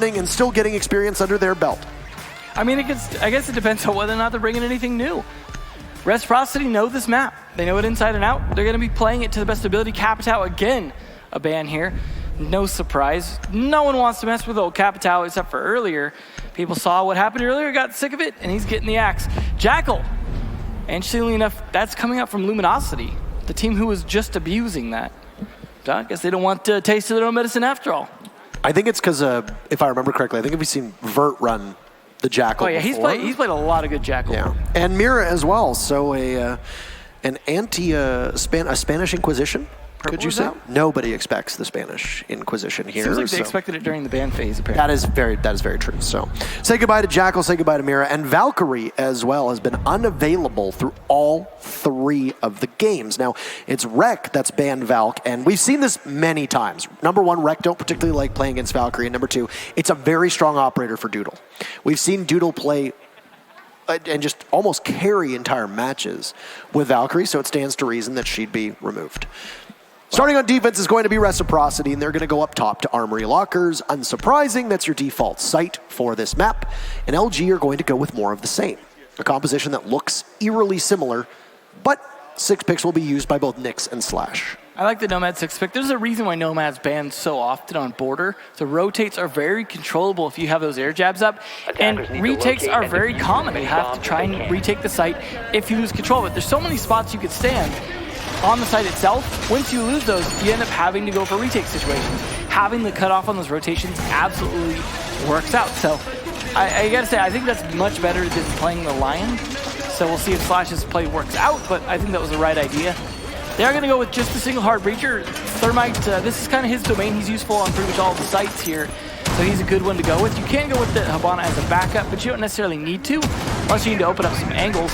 and still getting experience under their belt. I mean, I guess it depends on whether or not they're bringing anything new. Reciprocity know this map. They know it inside and out. They're going to be playing it to the best ability. Capitao, again, a ban here. No surprise. No one wants to mess with old Capitao except for earlier. People saw what happened earlier, got sick of it, and he's getting the axe. Jackal. Interestingly enough, that's coming up from Luminosity, the team who was just abusing that. So I guess they don't want to taste of their own medicine after all. I think it's because, if I remember correctly, I think we've seen Vert run the Jackal Oh yeah, before. he's played a lot of good Jackal. Yeah, and Mira as well. So an Spanish Inquisition. Could you say? That? Nobody expects the Spanish Inquisition here. Seems like they expected it during the ban phase, apparently. That is very true. So say goodbye to Jackal, say goodbye to Mira, and Valkyrie as well has been unavailable through all 3 of the games. Now, it's Rec that's banned Valk, and we've seen this many times. Number 1, Rec don't particularly like playing against Valkyrie, and number 2, it's a very strong operator for Doodle. We've seen Doodle play and just almost carry entire matches with Valkyrie, so it stands to reason that she'd be removed. Starting on defense is going to be Reciprocity, and they're going to go up top to Armory Lockers. Unsurprising, that's your default site for this map. And LG are going to go with more of the same. A composition that looks eerily similar, but 6 picks will be used by both Nyx and Slash. I like the Nomad 6 pick. There's a reason why Nomad's banned so often on border. The rotates are very controllable if you have those air jabs up, and retakes are very common. You have to try and retake the site if you lose control of it. There's so many spots you could stand on the site itself. Once you lose those, you end up having to go for retake situations. Having the cutoff on those rotations absolutely works out. So I gotta say, I think that's much better than playing the Lion. So we'll see if Slash's play works out, but I think that was the right idea. They are gonna go with just a single hard breacher. Thermite, this is kind of his domain. He's useful on pretty much all the sites here. So he's a good one to go with. You can go with the Habana as a backup, but you don't necessarily need to, unless you need to open up some angles.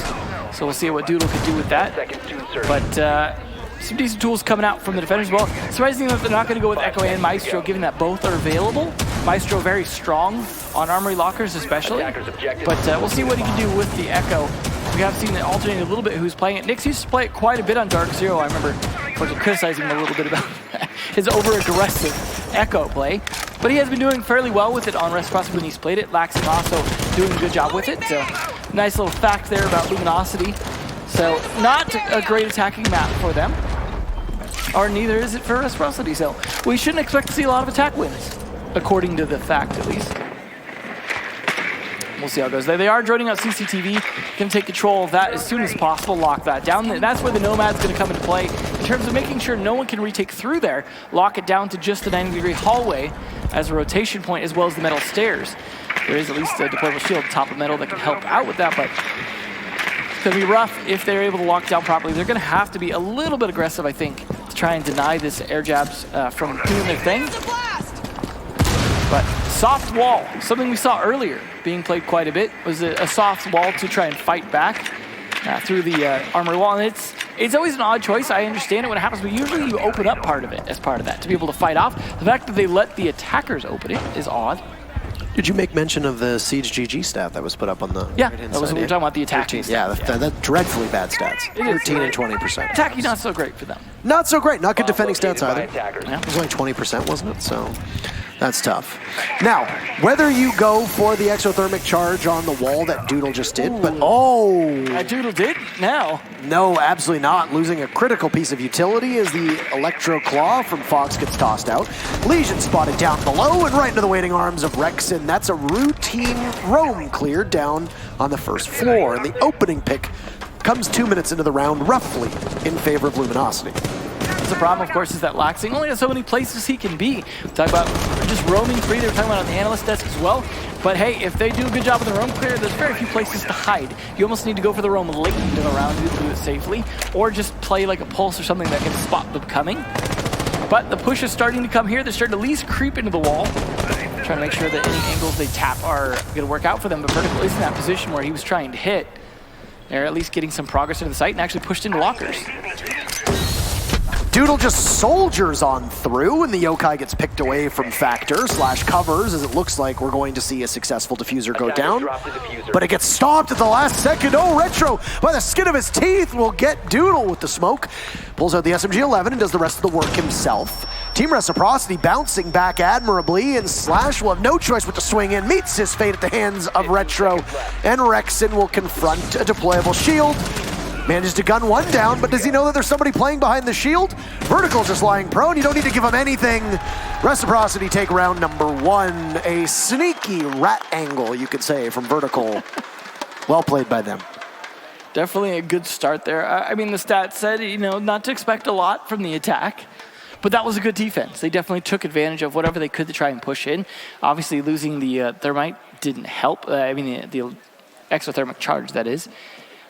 So we'll see what Doodle could do with that. But some decent tools coming out from the defenders as well. Surprisingly enough, they're not going to go with Echo and Maestro, given that both are available. Maestro very strong on Armory Lockers especially. But we'll see what he can do with the Echo. We have seen it alternate a little bit who's playing it. Nyx used to play it quite a bit on Dark Zero. I remember criticizing him a little bit about his over-aggressive Echo play. But he has been doing fairly well with it on Reciprocity when he's played it. Laxing also doing a good job with it. So nice little fact there about Luminosity. So not a great attacking map for them. Or neither is it for Reciprocity. So we shouldn't expect to see a lot of attack wins, according to the fact at least. We'll see how it goes. They are droning out CCTV. Going to take control of that as soon as possible, lock that down. That's where the Nomad's going to come into play in terms of making sure no one can retake through there. Lock it down to just the 90-degree hallway as a rotation point, as well as the metal stairs. There is at least a deployable shield at the top of metal that can help out with that, but it's going to be rough if they're able to lock down properly. They're going to have to be a little bit aggressive, I think, to try and deny this air jabs from doing their thing. But soft wall, something we saw earlier being played quite a bit, was a soft wall to try and fight back through the armory wall. And it's always an odd choice. I understand it when it happens, but usually you open up part of it as part of that to be able to fight off. The fact that they let the attackers open it is odd. Did you make mention of the Siege GG stat that was put up on the yeah, right-hand that was side? We're talking about the attacking stat. Yeah, that's dreadfully bad stats. 13 and 20%. Attacking not so great for them. Not so great. Not good defending stats either. Yeah. It was only 20%, wasn't it? So that's tough. Now, whether you go for the exothermic charge on the wall that Doodle just did, but That Doodle did? Now. No, absolutely not. Losing a critical piece of utility as the Electro Claw from Fox gets tossed out. Legion spotted down below and right into the waiting arms of Rex, and that's a routine roam clear down on the first floor. And the opening pick comes 2 minutes into the round, roughly in favor of Luminosity. The problem, of course, is that Laxing only has so many places he can be. Talk about just roaming free. They were talking about on the analyst desk as well. But hey, if they do a good job with the roam clear, there's very few places to hide. You almost need to go for the roam late into the round to do it safely, or just play like a pulse or something that can spot them coming. But the push is starting to come here. They're starting to at least creep into the wall, trying to make sure that any angles they tap are going to work out for them. But Vertical is in that position where he was trying to hit. They're at least getting some progress into the site and actually pushed into lockers. Doodle just soldiers on through, and the Yokai gets picked away from Factor / covers, as it looks like we're going to see a successful diffuser go down. But it gets stopped at the last second. Oh, Retro, by the skin of his teeth, will get Doodle with the smoke. Pulls out the SMG-11 and does the rest of the work himself. Team Reciprocity bouncing back admirably, and Slash will have no choice but to swing in, meets his fate at the hands of Retro, and Rexon will confront a deployable shield. Manages to gun one down, but does he know that there's somebody playing behind the shield? Vertical just lying prone, you don't need to give him anything. Reciprocity take round number 1. A sneaky rat angle, you could say, from Vertical. Well played by them. Definitely a good start there. I mean, the stats said, you know, not to expect a lot from the attack, but that was a good defense. They definitely took advantage of whatever they could to try and push in. Obviously, losing the thermite didn't help. I mean, the exothermic charge, that is.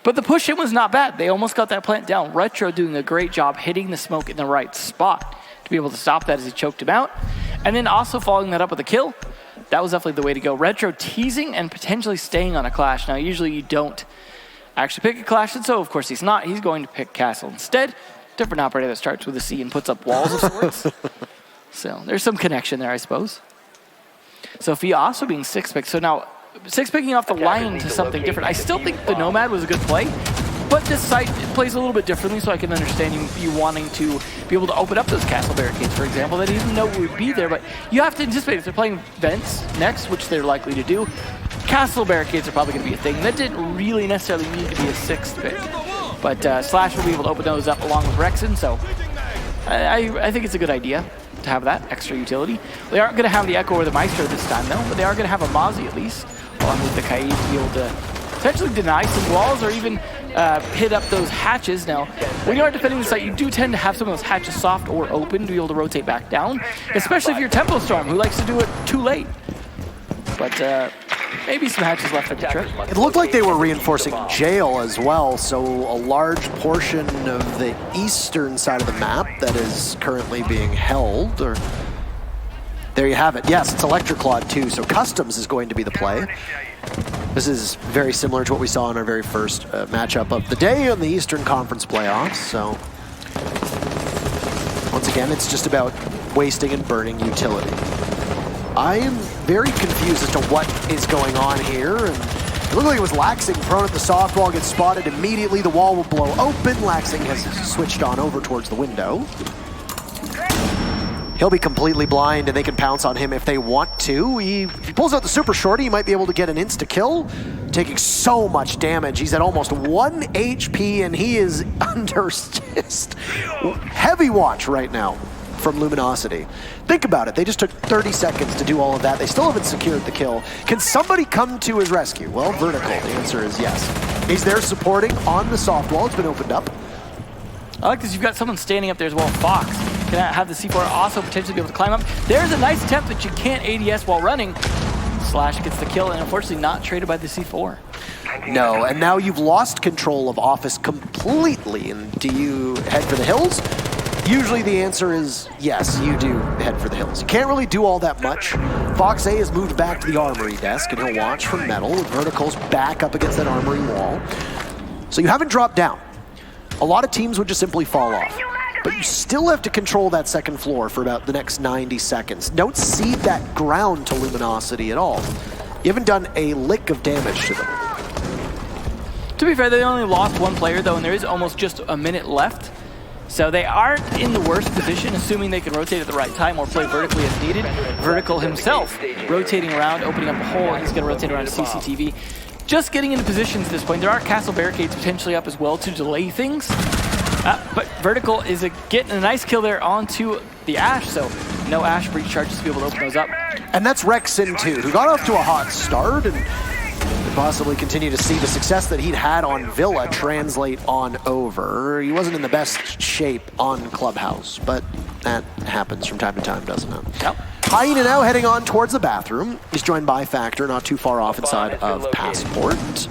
But the push-in was not bad. They almost got that plant down. Retro doing a great job hitting the smoke in the right spot to be able to stop that as he choked him out. And then also following that up with a kill. That was definitely the way to go. Retro teasing and potentially staying on a clash. Now, usually you don't actually pick a clash, and so, of course, he's not. He's going to pick castle instead. Different operator that starts with a C and puts up walls of sorts. So there's some connection there, I suppose. Sophia also being 6-pick. So now, 6-picking off the line to something different. I still think the Nomad was a good play, but this site plays a little bit differently, so I can understand you wanting to be able to open up those castle barricades, for example, that he didn't know would be there, but you have to anticipate if they're playing vents next, which they're likely to do, castle barricades are probably going to be a thing. That didn't really necessarily need to be a 6th pick, but Slash will be able to open those up along with Rexon, so I think it's a good idea to have that extra utility. They aren't going to have the Echo or the Maestro this time, though, but they are going to have a Mozzie at least, along with the Kaid to be able to potentially deny some walls or even hit up those hatches. Now, when you are defending the site, you do tend to have some of those hatches soft or open to be able to rotate back down, especially if you're Tempo Storm, who likes to do it too late. But maybe some hatches left for the trip. It looked like they were reinforcing jail as well, so a large portion of the eastern side of the map that is currently being held, or there you have it. Yes, it's Electric Clawed too, so Customs is going to be the play. This is very similar to what we saw in our very first matchup of the day on the Eastern Conference playoffs, so once again, it's just about wasting and burning utility. I am very confused as to what is going on here, and it looked like it was Laxing prone at the soft wall, gets spotted immediately, the wall will blow open. Laxing has switched on over towards the window. He'll be completely blind, and they can pounce on him if they want to. If he pulls out the super shorty, he might be able to get an insta-kill, taking so much damage. He's at almost 1 HP, and he is under just heavy watch right now from Luminosity. Think about it. They just took 30 seconds to do all of that. They still haven't secured the kill. Can somebody come to his rescue? Well, Vertical, the answer is yes. He's there supporting on the soft wall. It's been opened up. I like this. You've got someone standing up there as well. Fox can have the C4 also potentially be able to climb up. There's a nice attempt that you can't ADS while running. Slash gets the kill, and unfortunately not traded by the C4. No, and now you've lost control of Office completely. And do you head for the hills? Usually the answer is yes, you do head for the hills. You can't really do all that much. Fox A has moved back to the armory desk, and he'll watch from metal. Vertical's back up against that armory wall. So you haven't dropped down. A lot of teams would just simply fall off. But you still have to control that second floor for about the next 90 seconds. Don't cede that ground to Luminosity at all. You haven't done a lick of damage to them. To be fair, they only lost one player, though, and there is almost just a minute left. So they aren't in the worst position, assuming they can rotate at the right time or play vertically as needed. Vertical himself rotating around, opening up a hole. He's going to rotate around CCTV. Just getting into positions at this point. There are castle barricades potentially up as well to delay things. But Vertical is getting a nice kill there onto the Ash, so no Ash breach charges to be able to open those up. And that's Rexon too, who got off to a hot start and could possibly continue to see the success that he'd had on Villa translate on over. He wasn't in the best shape on Clubhouse, but that happens from time to time, doesn't it? Yep. Hyena now heading on towards the bathroom. He's joined by Factor, not too far off inside of Passport.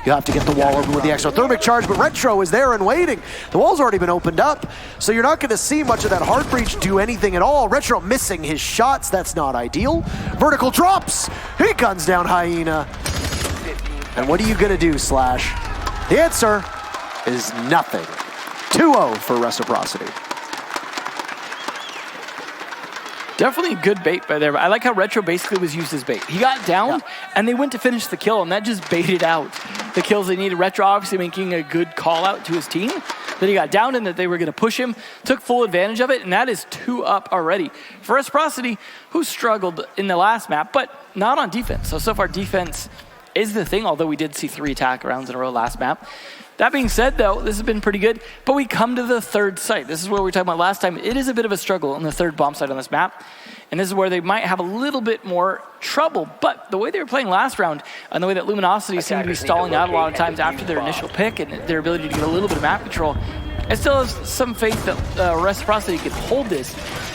You have to get the wall open with the exothermic charge, but Retro is there and waiting. The wall's already been opened up, so you're not going to see much of that hard breach do anything at all. Retro missing his shots, that's not ideal. Vertical drops, he guns down Hyena. And what are you going to do, Slash? The answer is nothing. 2-0 for Reciprocity. Definitely a good bait by there. I like how Retro basically was used as bait. He got down, and they went to finish the kill, and that just baited out the kills they needed. Retro obviously making a good call out to his team, that he got down and that they were going to push him, took full advantage of it, and that is 2 up already. For Reciprocity, who struggled in the last map, but not on defense. So far defense is the thing, although we did see 3 attack rounds in a row last map. That being said, though, this has been pretty good, but we come to the 3rd site. This is where we were talking about last time. It is a bit of a struggle on the 3rd bomb site on this map, and this is where they might have a little bit more trouble, but the way they were playing last round, and the way that Luminosity seemed to be stalling out a lot of times after their initial pick, and their ability to get a little bit of map control, I still have some faith that Reciprocity could hold this.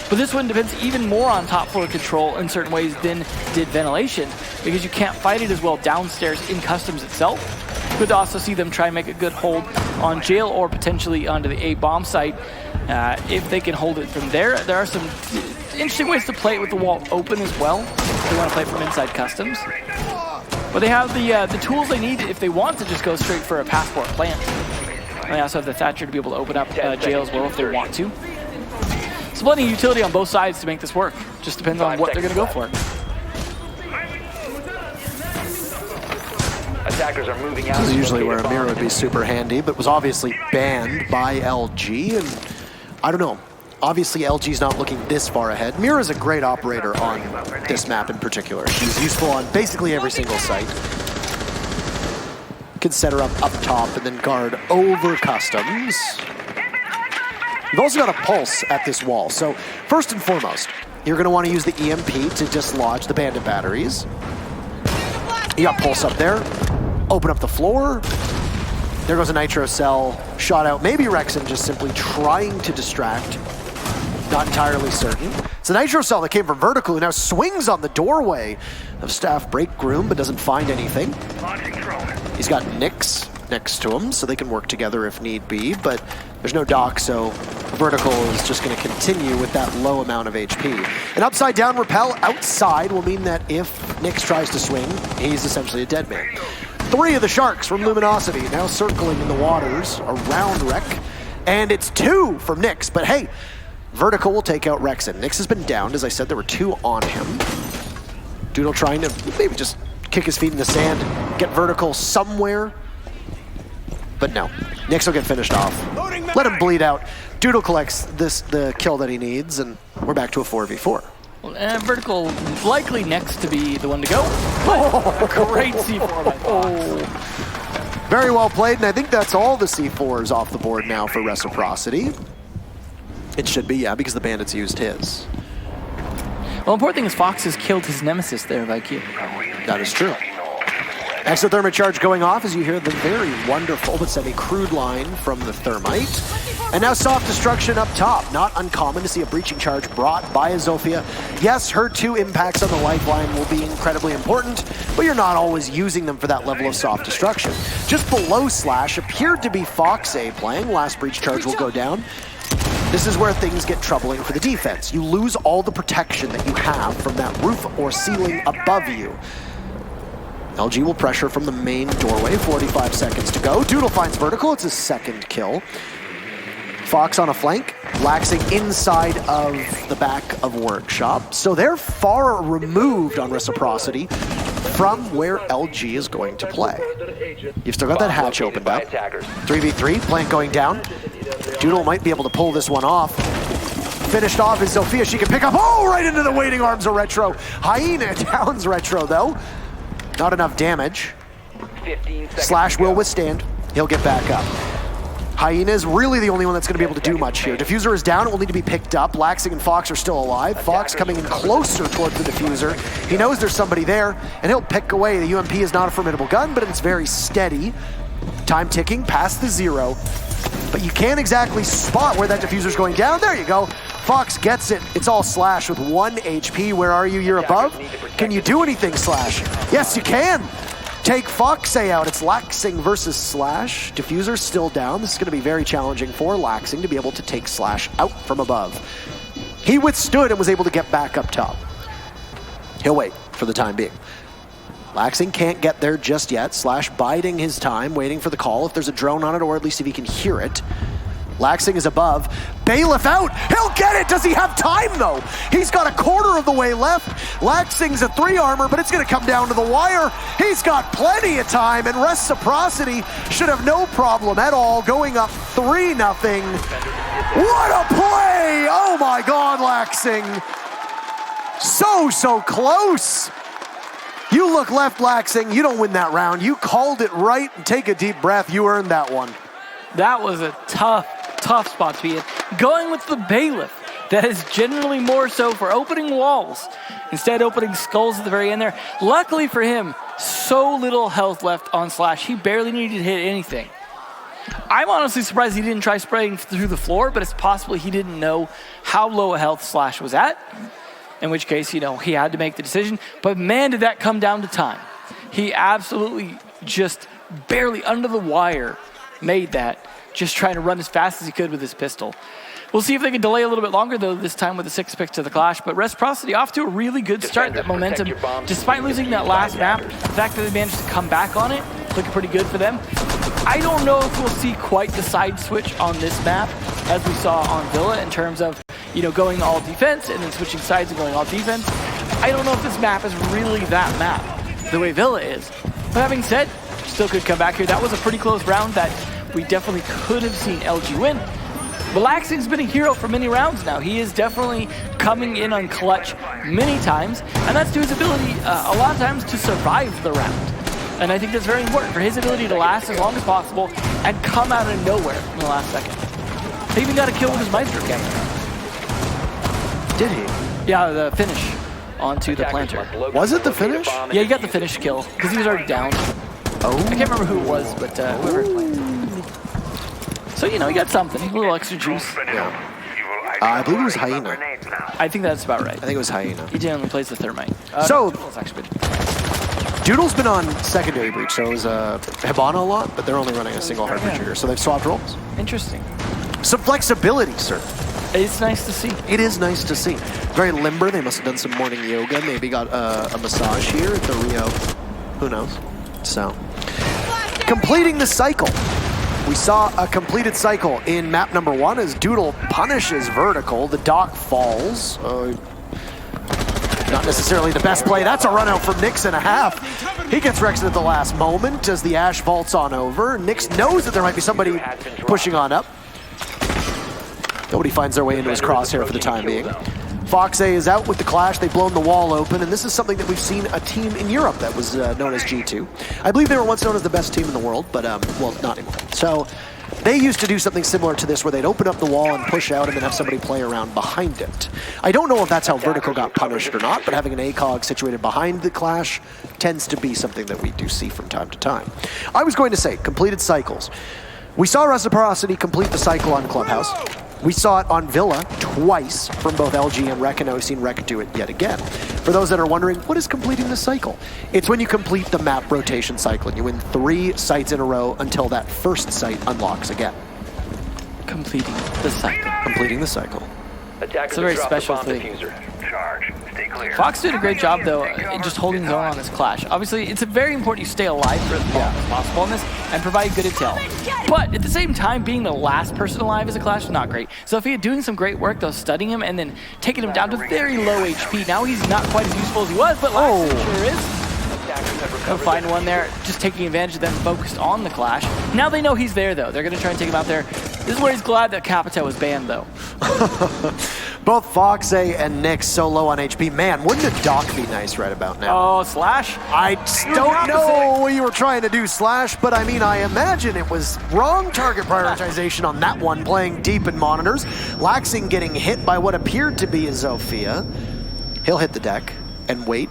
But this one depends even more on top floor control in certain ways than did ventilation, because you can't fight it as well downstairs in customs itself. Good to also see them try and make a good hold on jail or potentially onto the A bomb site. If they can hold it from there, there are some interesting ways to play it with the wall open as well. If they want to play it from inside customs. But they have the tools they need if they want to just go straight for a passport plant. And they also have the Thatcher to be able to open up jail as well if they want to. So plenty of utility on both sides to make this work. Just depends on what they're going to go for. Attackers are moving out. This is usually where a mirror would be super handy, but was obviously banned by LG, and I don't know. Obviously, LG's not looking this far ahead. Mira's a great operator on this map in particular. She's useful on basically every single site. Can set her up top and then guard over customs. You've also got a pulse at this wall. So first and foremost, you're going to want to use the EMP to dislodge the bandit batteries. You got pulse up there. Open up the floor. There goes a nitro cell. Shot out. Maybe Rexon just simply trying to distract. Not entirely certain. It's a nitro cell that came from Vertical who now swings on the doorway of Staff Break Room but doesn't find anything. He's got Nyx next to him, so they can work together if need be, but there's no dock, so Vertical is just going to continue with that low amount of HP. An upside down repel outside will mean that if Nyx tries to swing, he's essentially a dead man. 3 of the Sharks from Luminosity now circling in the waters around Rec, and it's 2 from Nyx, but hey, Vertical will take out Rexon. Nyx has been downed, as I said, there were 2 on him. Doodle trying to maybe just kick his feet in the sand, get Vertical somewhere. But no, Nyx will get finished off. Let him bleed out. Doodle collects the kill that he needs, and we're back to a 4v4. And Vertical likely next to be the one to go. Oh, great C4 by Fox. Very well played, and I think that's all the C4s off the board now for Reciprocity. It should be, yeah, because the bandits used his. Well, important thing is Fox has killed his nemesis there, Viking. That is true. Exothermic charge going off as you hear the very wonderful but semi-crude line from the Thermite. And now soft destruction up top. Not uncommon to see a breaching charge brought by a Zofia. Yes, her 2 impacts on the lifeline will be incredibly important, but you're not always using them for that level of soft destruction. Just below Slash appeared to be Fox A playing. Last breach charge will go down. This is where things get troubling for the defense. You lose all the protection that you have from that roof or ceiling above you. LG will pressure from the main doorway, 45 seconds to go. Doodle finds Vertical, it's his 2nd kill. Fox on a flank, laxing inside of the back of Workshop. So they're far removed on Reciprocity from where LG is going to play. You've still got that hatch opened up. 3v3, plant going down. Doodle might be able to pull this one off. Finished off is Zofia, she can pick up, oh, right into the waiting arms of Retro. Hyena downs Retro though. Not enough damage. Slash will withstand. He'll get back up. Hyena is really the only one that's going to be able to do much here. Diffuser is down. It will need to be picked up. Laxing and Fox are still alive. Fox coming in closer towards the diffuser. He knows there's somebody there, and he'll pick away. The UMP is not a formidable gun, but it's very steady. Time ticking past the 0. But you can't exactly spot where that diffuser's going down. There you go. Fox gets it. It's all Slash with 1 HP. Where are you? You're above? Can you do anything, Slash? Yes, you can. Take Fox A out. It's Laxing versus Slash. Diffuser's still down. This is going to be very challenging for Laxing to be able to take Slash out from above. He withstood and was able to get back up top. He'll wait for the time being. Laxing can't get there just yet. Slash biding his time, waiting for the call if there's a drone on it, or at least if he can hear it. Laxing is above. Bailiff out. He'll get it. Does he have time, though? He's got a quarter of the way left. Laxing's a 3 armor, but it's going to come down to the wire. He's got plenty of time, and Reciprocity should have no problem at all going up 3-0. What a play! Oh, my God, Laxing. So close. You look left, Laxing. You don't win that round. You called it right. Take a deep breath. You earned that one. That was a tough spot to be in. Going with the Bailiff, that is generally more so for opening walls, instead opening skulls at the very end there. Luckily for him, so little health left on Slash. He barely needed to hit anything. I'm honestly surprised he didn't try spraying through the floor, but it's possible he didn't know how low a health Slash was at, in which case, he had to make the decision. But man, did that come down to time. He absolutely just barely under the wire made that, just trying to run as fast as he could with his pistol. We'll see if they can delay a little bit longer, though, this time with the 6 picks to the Clash. But Reciprocity off to a really good start. That momentum, despite losing that last map, the fact that they managed to come back on it, looking pretty good for them. I don't know if we'll see quite the side switch on this map as we saw on Villa in terms of, going all defense and then switching sides and going all defense. I don't know if this map is really that map, the way Villa is. But having said, still could come back here. That was a pretty close round that we definitely could have seen LG win. Laxing's been a hero for many rounds now. He is definitely coming in on clutch many times, and that's to his ability a lot of times to survive the round. And I think that's very important for his ability to last as long as possible and come out of nowhere in the last second. He even got a kill with his Maestro cannon. Did he? Yeah, the finish onto the planter. Was it the finish? Yeah, he got the finish kill because he was already down. Oh. I can't remember who it was, but whoever played. So, he got something, a little extra juice. Yeah. I believe it was Hyena. I think that's about right. I think it was Hyena. He generally plays the Thermite. So, Doodle's actually been... Doodle's been on secondary breach, so it was Hibana a lot, but they're only running a single hard trigger, so they've swapped roles. Interesting. Some flexibility, sir. It's nice to see. It is nice to see. Very limber. They must have done some morning yoga. Maybe got a massage here at the Rio. Who knows? So, completing the cycle. We saw a completed cycle in map number 1 as Doodle punishes Vertical. The dock falls. Not necessarily the best play. That's a run out from Nyx and a half. He gets Rexed at the last moment as the Ash vaults on over. Nyx knows that there might be somebody pushing on up. Nobody finds their way into his crosshair for the time being. Foxay is out with the Clash. They've blown the wall open, and this is something that we've seen a team in Europe that was known as G2. I believe they were once known as the best team in the world, but, well, not anymore. So they used to do something similar to this where they'd open up the wall and push out and then have somebody play around behind it. I don't know if that's how Vertical got punished or not, but having an ACOG situated behind the Clash tends to be something that we do see from time to time. I was going to say, completed cycles. We saw Reciprocity complete the cycle on Clubhouse. We saw it on Villa twice from both LG and Rec, and now we've seen Rec do it yet again. For those that are wondering, what is completing the cycle? It's when you complete the map rotation cycle and you win 3 sites in a row until that first site unlocks again. Completing the cycle. Completing the cycle. It's a very special thing. Fox did a great job, though, in just holding his own on this Clash. Obviously, it's very important you stay alive for as long as possible on this and provide good intel. But at the same time, being the last person alive as a Clash is not great. So if he had doing some great work, though, studying him and then taking him down to very low HP, now he's not quite as useful as he was, but last sure is. They'll find one there, just taking advantage of them focused on the Clash. Now they know he's there, though. They're going to try and take him out there. This is where he's glad that Capita was banned, though. Both Foxay and Nyx so low on HP. Man, wouldn't a dock be nice right about now? Oh, Slash? I don't know what you were trying to do, Slash, but I mean, I imagine it was wrong target prioritization on that one, playing deep in monitors. Laxing getting hit by what appeared to be a Zofia. He'll hit the deck and wait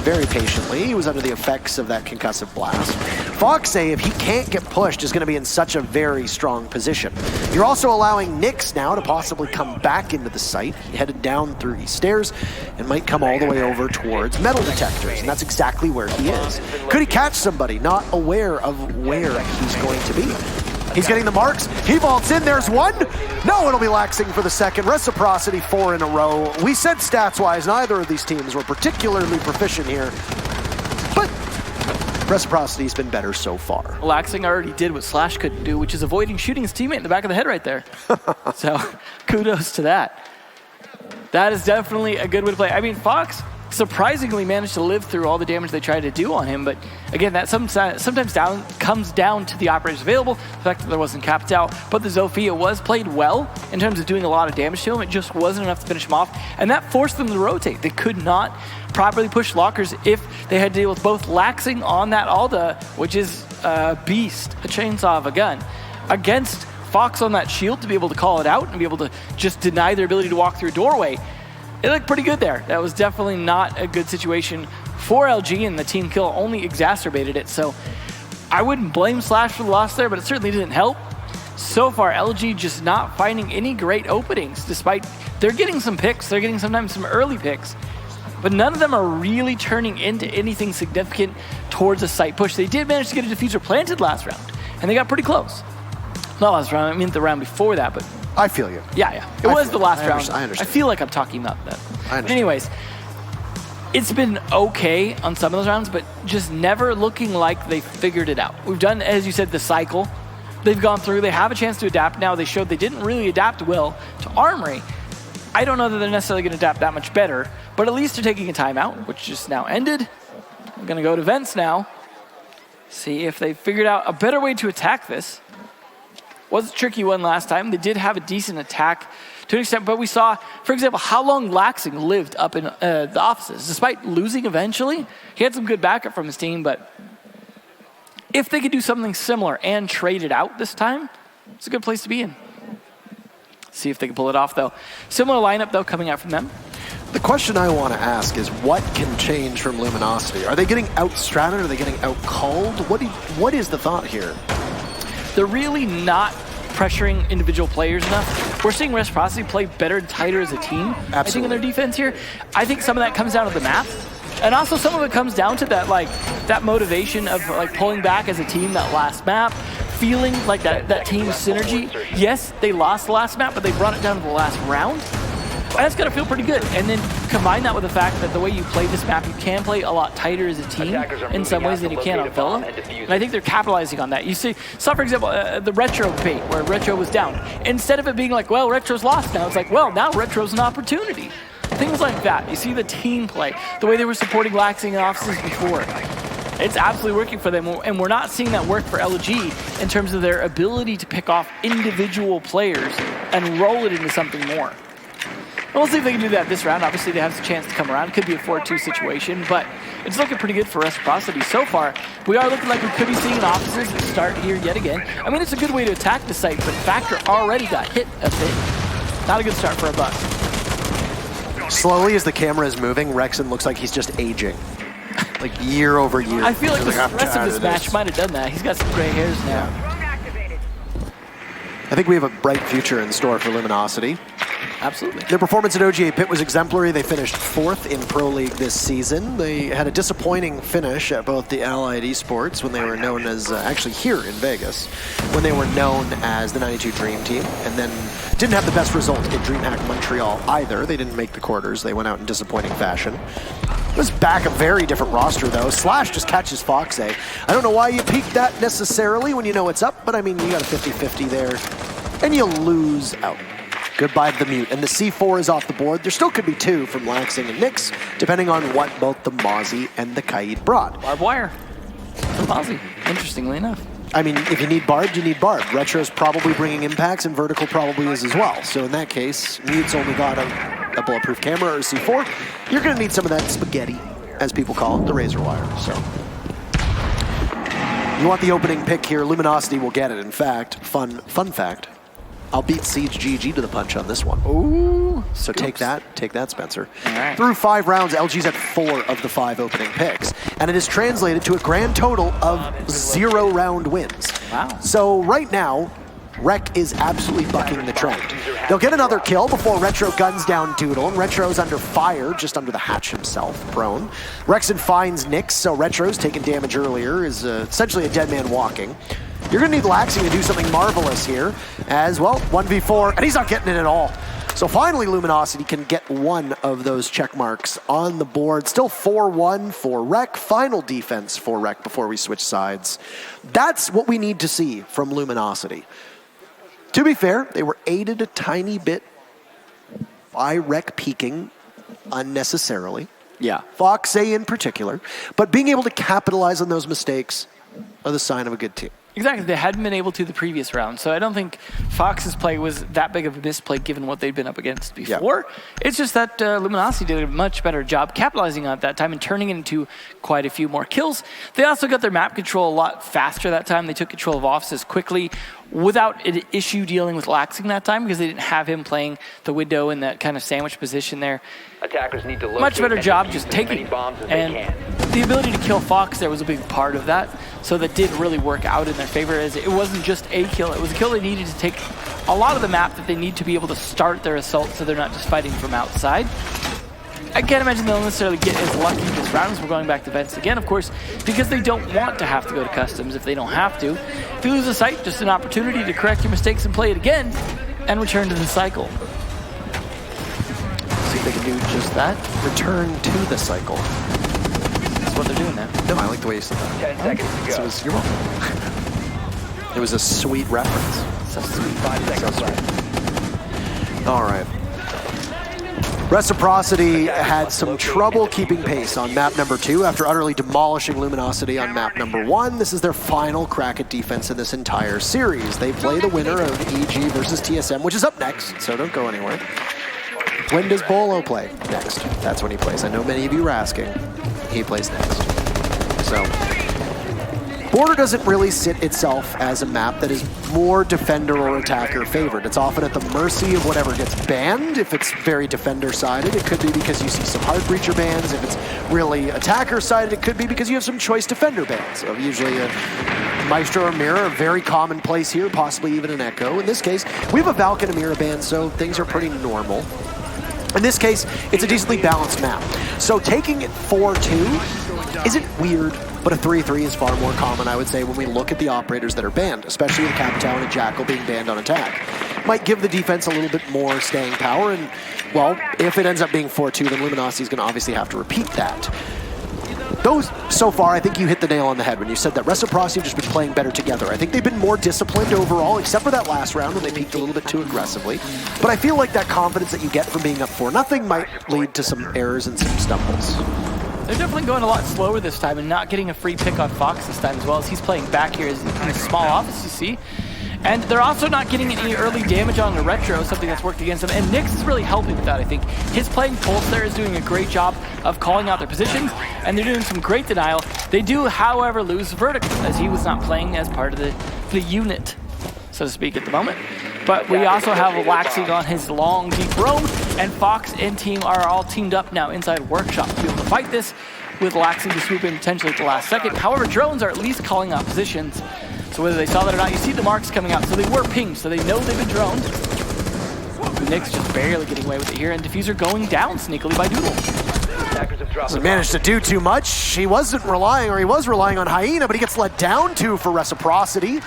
very patiently. He was under the effects of that concussive blast. Foxay, if he can't get pushed, is going to be in such a very strong position. You're also allowing Nyx now to possibly come back into the site. He headed down through these stairs and might come all the way over towards metal detectors, and that's exactly where he is. Could he catch somebody not aware of where he's going to be? He's getting the marks. He vaults in. There's one. No, it'll be Laxing for the second. Reciprocity 4 in a row. We said stats-wise, neither of these teams were particularly proficient here. But Reciprocity's been better so far. Laxing already did what Slash couldn't do, which is avoiding shooting his teammate in the back of the head right there. So kudos to that. That is definitely a good way to play. I mean, Fox surprisingly managed to live through all the damage they tried to do on him, but again, that sometimes comes down to the operators available, the fact that there wasn't capped out, but the Zofia was played well in terms of doing a lot of damage to him. It just wasn't enough to finish him off, and that forced them to rotate. They could not properly push lockers if they had to deal with both Laxing on that Alda, which is a beast, a chainsaw of a gun, against Fox on that shield to be able to call it out and be able to just deny their ability to walk through a doorway. It looked pretty good there. That was definitely not a good situation for LG, and the team kill only exacerbated it. So I wouldn't blame Slash for the loss there, but it certainly didn't help. So far, LG just not finding any great openings, despite they're getting some picks. They're getting sometimes some early picks, but none of them are really turning into anything significant towards a site push. They did manage to get a diffuser planted last round, and they got pretty close. Not last round, I mean the round before that, but I feel you. Yeah. It was the last round. I understand. I feel like I'm talking about that. I understand. Anyways, it's been okay on some of those rounds, but just never looking like they figured it out. We've done, as you said, the cycle. They've gone through. They have a chance to adapt now. They showed they didn't really adapt well to Armory. I don't know that they're necessarily going to adapt that much better, but at least they're taking a timeout, which just now ended. I'm going to go to Vents now, see if they figured out a better way to attack this. Was a tricky one last time. They did have a decent attack to an extent, but we saw, for example, how long Laxing lived up in the offices. Despite losing eventually, he had some good backup from his team, but if they could do something similar and trade it out this time, it's a good place to be in. See if they can pull it off, though. Similar lineup, though, coming out from them. The question I want to ask is, what can change from Luminosity? Are they getting out-stratted? Are they getting out-called? What is the thought here? They're really not pressuring individual players enough. We're seeing Reciprocity play better and tighter as a team. Absolutely. I think in their defense here. I think some of that comes down to the map. And also some of it comes down to that that motivation of pulling back as a team that last map, feeling like that team's synergy. Yes, they lost the last map, but they brought it down to the last round. That's going to feel pretty good. And then combine that with the fact that the way you play this map, you can play a lot tighter as a team in some ways than you can on Villa. And I think they're capitalizing on that. You saw, for example, the Retro bait, where Retro was down. Instead of it being like, well, Retro's lost now, it's like, well, now Retro's an opportunity. Things like that. You see the team play, the way they were supporting Laxing in offices before. It's absolutely working for them, and we're not seeing that work for LG in terms of their ability to pick off individual players and roll it into something more. We'll see if they can do that this round. Obviously, they have a chance to come around. It could be a 4-2 situation, but it's looking pretty good for Reciprocity so far. We are looking like we could be seeing offices start here yet again. I mean, it's a good way to attack the site, but Factor already got hit a bit. Not a good start for a Buck. Slowly, as the camera is moving, Rexon looks like he's just aging. Like year over year. I feel like the rest of this match might have done that. He's got some gray hairs now. I think we have a bright future in store for Luminosity. Absolutely. Their performance at OGA Pit was exemplary. They finished 4th in Pro League this season. They had a disappointing finish at both the Allied Esports when they were known as, actually here in Vegas, when they were known as the 92 Dream Team, and then didn't have the best result in DreamHack Montreal either. They didn't make the quarters. They went out in disappointing fashion. It was back a very different roster, though. Slash just catches Fox A. I don't know why you peaked that necessarily when you know it's up, but I mean, you got a 50-50 there, and you lose out. Goodbye to the mute, and the C4 is off the board. There still could be 2 from Laxing and Nyx, depending on what both the Mozzie and the Kaid brought. Barbed wire for Mozzie, interestingly enough. I mean, if you need barbed, you need barbed. Retro's probably bringing impacts, and Vertical probably is as well. So in that case, mute's only got a bulletproof camera or a C4. You're going to need some of that spaghetti, as people call it, the razor wire. So you want the opening pick here. Luminosity will get it. In fact, fun fact, I'll beat Siege GG to the punch on this one. Ooh. So take that, Spencer. All right. Through 5 rounds, LG's at 4 of the 5 opening picks. And it is translated to a grand total of 0 round wins. Wow. So right now, Rec is absolutely bucking the trend. They'll get another kill before Retro guns down Doodle, and Retro's under fire, just under the hatch himself, prone. Rexon finds Nyx, so Retro's taken damage earlier, is essentially a dead man walking. You're going to need Laxing to do something marvelous here, as well, 1v4, and he's not getting it at all. So finally, Luminosity can get one of those check marks on the board. Still 4-1 for Rec. Final defense for Rec before we switch sides. That's what we need to see from Luminosity. To be fair, they were aided a tiny bit by Rec peaking unnecessarily. Yeah. Fox A in particular. But being able to capitalize on those mistakes are the sign of a good team. Exactly. They hadn't been able to the previous round. So I don't think Fox's play was that big of a misplay given what they'd been up against before. Yeah. It's just that Luminosity did a much better job capitalizing on it that time and turning it into quite a few more kills. They also got their map control a lot faster that time. They took control of offices quickly without an issue dealing with Laxing that time because they didn't have him playing the window in that kind of sandwich position there. Attackers need to much better job just taking bombs as and they can. The ability to kill Fox there was a big part of that. So that did really work out in their favor as it wasn't just a kill. It was a kill they needed to take a lot of the map that they need to be able to start their assault so they're not just fighting from outside. I can't imagine they'll necessarily get as lucky this round as we're going back to vents again, of course, because they don't want to have to go to customs if they don't have to. If you lose a site, just an opportunity to correct your mistakes and play it again and return to the cycle. See if they can do just that. Return to the cycle. That's what they're doing now. No, I like the way you said that. 10 seconds to go. You're welcome. It was a sweet reference. So sweet. 5 seconds left. All right. Reciprocity had some trouble keeping pace on map number 2 after utterly demolishing Luminosity on map number 1. This is their final crack at defense in this entire series. They play the winner of EG versus TSM, which is up next, so don't go anywhere. When does Bolo play? Next. That's when he plays. I know many of you are asking. He plays next. So, Border doesn't really sit itself as a map that is more defender or attacker favored. It's often at the mercy of whatever gets banned. If it's very defender-sided, it could be because you see some hard breacher bans. If it's really attacker-sided, it could be because you have some choice defender bans. So usually a Maestro or Mirror, a very commonplace here, possibly even an Echo. In this case, we have a Valk and a Mirror ban, so things are pretty normal. In this case, it's a decently balanced map. So taking it 4-2 isn't weird, but a 3-3 is far more common, I would say, when we look at the operators that are banned, especially with Capital and Jackal being banned on attack. Might give the defense a little bit more staying power, and, well, if it ends up being 4-2, then Luminosity is going to obviously have to repeat that. Those, so far, I think you hit the nail on the head when you said that Reciprocity have just been playing better together. I think they've been more disciplined overall, except for that last round when they peaked a little bit too aggressively. But I feel like that confidence that you get from being up 4-0 might lead to some errors and some stumbles. They're definitely going a lot slower this time and not getting a free pick on Fox this time as well, as he's playing back here in a small office, you see. And they're also not getting any early damage on the Retro, something that's worked against them. And Nyx is really helping with that, I think. His playing Pulse there is doing a great job of calling out their positions, and they're doing some great denial. They do, however, lose Vertical, as he was not playing as part of the unit, so to speak, at the moment. But we also have Laxing on his long, deep roam, and Fox and team are all teamed up now inside Workshop to be able to fight this, with Laxing to swoop in potentially at the last second. However, drones are at least calling out positions. So whether they saw that or not, you see the marks coming out. So they were pinged, so they know they've been droned. Nyx just barely getting away with it here, and Diffuser going down sneakily by Doodle. Doesn't manage to do too much. He was relying on Hyena, but he gets let down too for Reciprocity.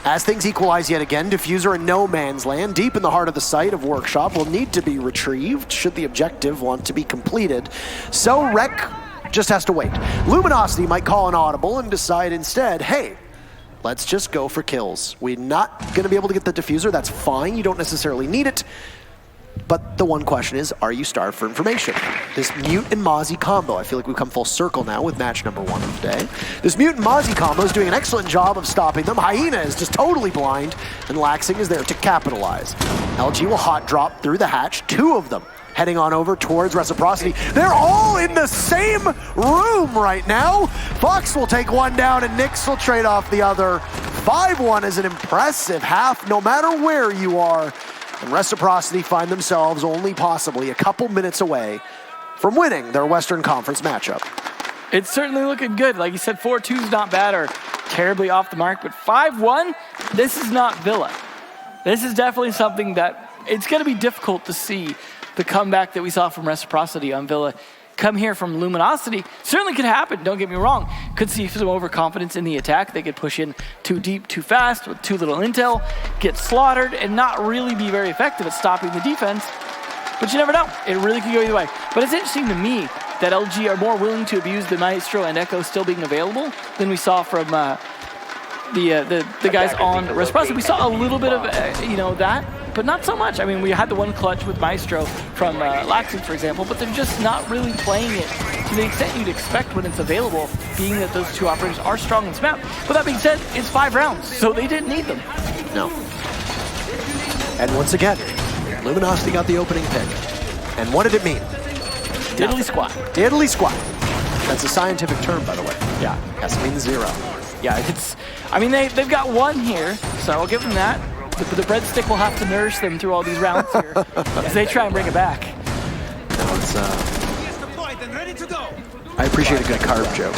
As things equalize yet again, Diffuser in no man's land, deep in the heart of the site of Workshop, will need to be retrieved should the objective want to be completed. So Rec just has to wait. Luminosity might call an audible and decide instead, hey, let's just go for kills. We're not going to be able to get the Diffuser. That's fine. You don't necessarily need it. But the one question is, are you starved for information? This Mute and Mozzie combo, I feel like we've come full circle now with match number 1 of the day. This Mute and Mozzie combo is doing an excellent job of stopping them. Hyena is just totally blind, and Laxing is there to capitalize. LG will hot drop through the hatch, 2 of them heading on over towards Reciprocity. They're all in the same room right now. Fox will take one down and Nyx will trade off the other. 5-1 is an impressive half no matter where you are. And Reciprocity find themselves only possibly a couple minutes away from winning their Western Conference matchup. It's certainly looking good. Like you said, 4-2 is not bad or terribly off the mark, but 5-1, this is not Villa. This is definitely something that it's going to be difficult to see the comeback that we saw from Reciprocity on Villa come here from Luminosity. Certainly could happen, don't get me wrong. Could see some overconfidence in the attack. They could push in too deep, too fast, with too little intel, get slaughtered, and not really be very effective at stopping the defense. But you never know. It really could go either way. But it's interesting to me that LG are more willing to abuse the Maestro and Echo still being available than we saw from the guys on Reciprocity. We saw a little bit of that, but not so much. I mean, we had the one clutch with Maestro from Laxing, for example, but they're just not really playing it to the extent you'd expect when it's available, being that those two operators are strong in this map. But that being said, it's 5 rounds, so they didn't need them. No. And once again, Luminosity got the opening pick. And what did it mean? Diddly squat. Diddly squat. That's a scientific term, by the way. Yeah. Yes, it means 0. Yeah, I mean, they've got 1 here, so I'll give them that. The breadstick will have to nourish them through all these rounds here as they try and bring it back. No, it's, I appreciate a good carb joke.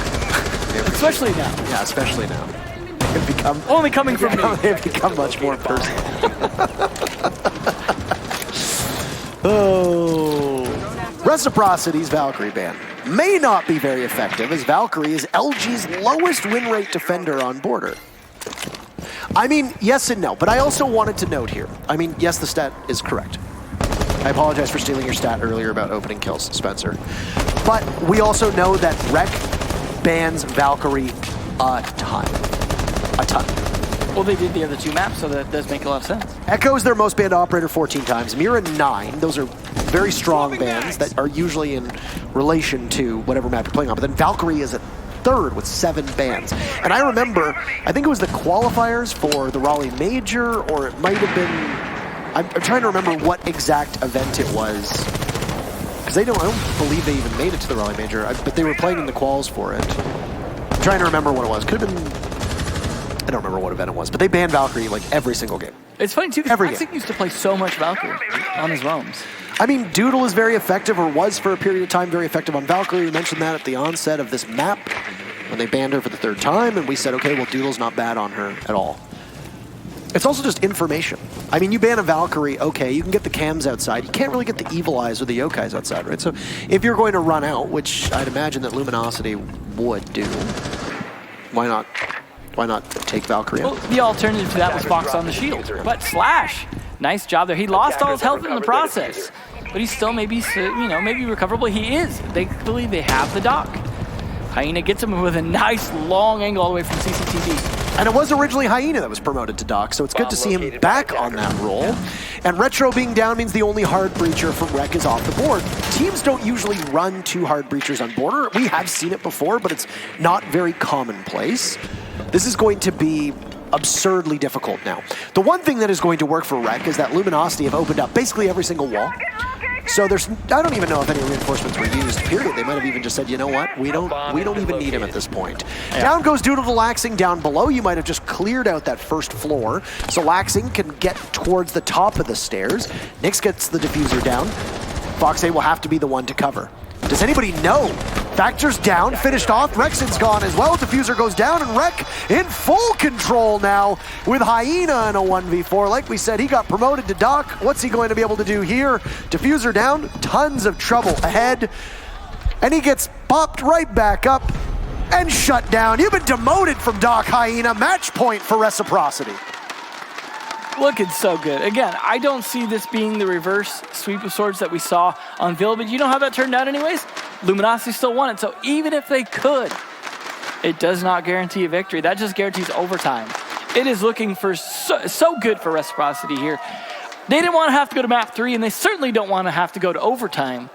Especially now. Yeah, especially now. They've become, only coming from me. They've become much more personal. Oh. Reciprocity's Valkyrie ban may not be very effective, as Valkyrie is LG's lowest win rate defender on border. I mean, yes and no, but I also wanted to note here. I mean, yes, the stat is correct. I apologize for stealing your stat earlier about opening kills, Spencer. But we also know that Rec bans Valkyrie a ton. A ton. Well, they did the other 2 maps, so that does make a lot of sense. Echo is their most banned operator 14 times. Mira 9. Those are very strong bans that are usually in relation to whatever map you're playing on. But then Valkyrie is at 3rd with 7 bans. And I remember, I think it was the qualifiers for the Raleigh Major, or it might have been, I'm trying to remember what exact event it was. Because I don't believe they even made it to the Raleigh Major, but they were playing in the quals for it. I'm trying to remember what it was. Could have been, I don't remember what event it was, but they banned Valkyrie like every single game. It's funny too, because Laxing used to play so much Valkyrie on his roams. I mean, Doodle is very effective, or was for a period of time very effective on Valkyrie. We mentioned that at the onset of this map when they banned her for the 3rd time, and we said, okay, well, Doodle's not bad on her at all. It's also just information. I mean, you ban a Valkyrie, okay, you can get the cams outside. You can't really get the Evil Eyes or the Yokais outside, right? So if you're going to run out, which I'd imagine that Luminosity would do, why not take Valkyrie out? Well, the alternative to that was Fox on the shield. But Slash, nice job there. He lost all his health in the process, but he's still maybe recoverable. He is. They believe they have the dock. Hyena gets him with a nice long angle all the way from CCTV. And it was originally Hyena that was promoted to Doc, so it's good to see him back on that role. And Retro being down means the only hard breacher from Rec is off the board. Teams don't usually run 2 hard breachers on border. We have seen it before, but it's not very commonplace. This is going to be absurdly difficult now. The one thing that is going to work for Rec is that Luminosity have opened up basically every single wall. So I don't even know if any reinforcements were used, period. They might have even just said, you know what, we don't even need him at this point. Yeah. Down goes Doodle to Laxing. Down below, you might have just cleared out that first floor, so Laxing can get towards the top of the stairs. Nyx gets the diffuser down. Fox8 will have to be the one to cover. Does anybody know? Factor's down, finished off. Rexon's gone as well. Diffuser goes down, and Rec in full control now with Hyena in a 1v4. Like we said, he got promoted to Doc. What's he going to be able to do here? Diffuser down, tons of trouble ahead. And he gets popped right back up and shut down. You've been demoted from Doc, Hyena. Match point for Reciprocity. Looking so good. Again, I don't see this being the reverse sweep of swords that we saw on Ville, but you know how that turned out anyways? Luminosity still won it, so even if they could, it does not guarantee a victory. That just guarantees overtime. It is looking for so good for Reciprocity here. They didn't want to have to go to map 3, and they certainly don't want to have to go to overtime.